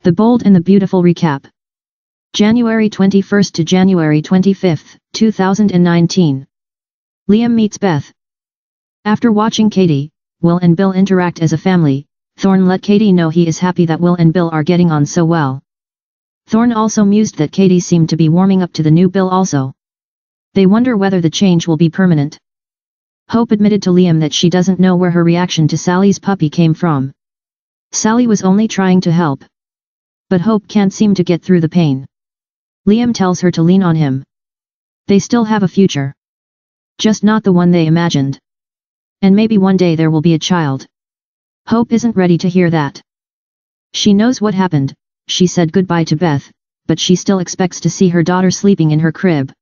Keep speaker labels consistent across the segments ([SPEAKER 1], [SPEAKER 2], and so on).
[SPEAKER 1] The Bold and the Beautiful recap. January 21st to January 25th, 2019. Liam meets Beth. After watching Katie, Will and Bill interact as a family, Thorne let Katie know he is happy that Will and Bill are getting on so well. Thorne also mused that Katie seemed to be warming up to the new Bill also. They wonder whether the change will be permanent. Hope admitted to Liam that she doesn't know where her reaction to Sally's puppy came from. Sally was only trying to help. But Hope can't seem to get through the pain. Liam tells her to lean on him. They still have a future. Just not the one they imagined. And maybe one day there will be a child. Hope isn't ready to hear that. She knows what happened. She said goodbye to Beth, but she still expects to see her daughter sleeping in her crib.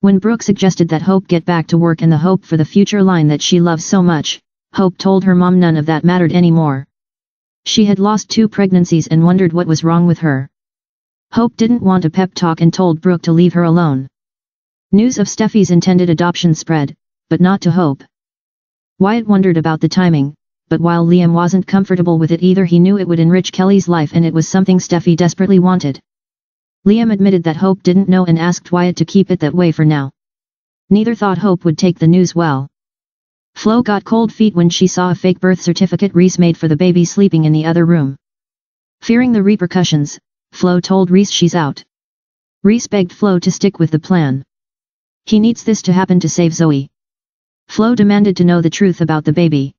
[SPEAKER 1] When Brooke suggested that Hope get back to work and the hope for the future line that she loves so much, Hope told her mom none of that mattered anymore. She had lost 2 pregnancies and wondered what was wrong with her. Hope didn't want a pep talk and told Brooke to leave her alone. News of Steffy's intended adoption spread, but not to Hope. Wyatt wondered about the timing, but while Liam wasn't comfortable with it either, he knew it would enrich Kelly's life and it was something Steffy desperately wanted. Liam admitted that Hope didn't know and asked Wyatt to keep it that way for now. Neither thought Hope would take the news well. Flo got cold feet when she saw a fake birth certificate Reese made for the baby sleeping in the other room. Fearing the repercussions, Flo told Reese she's out. Reese begged Flo to stick with the plan. He needs this to happen to save Zoe. Flo demanded to know the truth about the baby.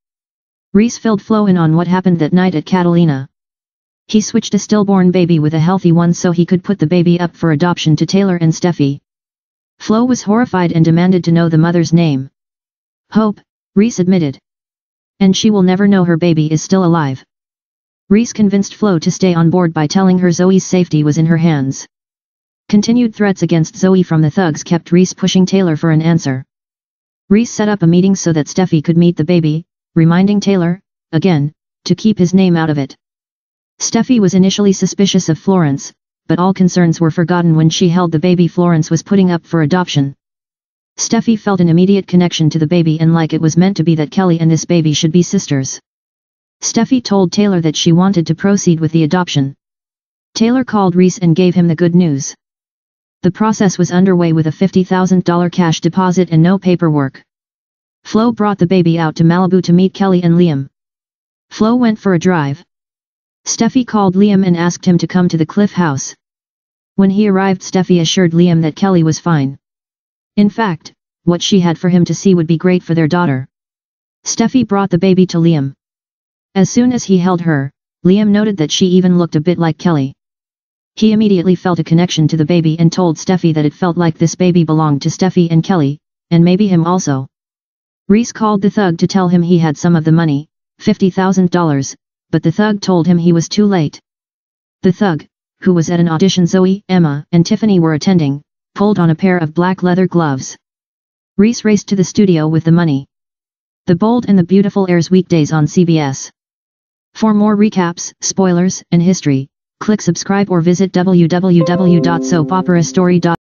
[SPEAKER 1] Reese filled Flo in on what happened that night at Catalina. He switched a stillborn baby with a healthy one so he could put the baby up for adoption to Taylor and Steffy. Flo was horrified and demanded to know the mother's name. Hope, Reese admitted. And she will never know her baby is still alive. Reese convinced Flo to stay on board by telling her Zoe's safety was in her hands. Continued threats against Zoe from the thugs kept Reese pushing Taylor for an answer. Reese set up a meeting so that Steffy could meet the baby, reminding Taylor, again, to keep his name out of it. Steffy was initially suspicious of Florence, but all concerns were forgotten when she held the baby Florence was putting up for adoption. Steffy felt an immediate connection to the baby and like it was meant to be that Kelly and this baby should be sisters. Steffy told Taylor that she wanted to proceed with the adoption. Taylor called Reese and gave him the good news. The process was underway with a $50,000 cash deposit and no paperwork. Flo brought the baby out to Malibu to meet Kelly and Liam. Flo went for a drive. Steffy called Liam and asked him to come to the Cliff house. When he arrived, Steffy assured Liam that Kelly was fine. In fact, what she had for him to see would be great for their daughter. Steffy brought the baby to Liam. As soon as he held her, Liam noted that she even looked a bit like Kelly. He immediately felt a connection to the baby and told Steffy that it felt like this baby belonged to Steffy and Kelly, and maybe him also. Reese called the thug to tell him he had some of the money, $50,000, but the thug told him he was too late. The thug, who was at an audition Zoe, Emma, and Tiffany were attending, pulled on a pair of black leather gloves. Reese raced to the studio with the money. The Bold and the Beautiful airs weekdays on CBS. For more recaps, spoilers, and history, click subscribe or visit www.soapoperastory.com.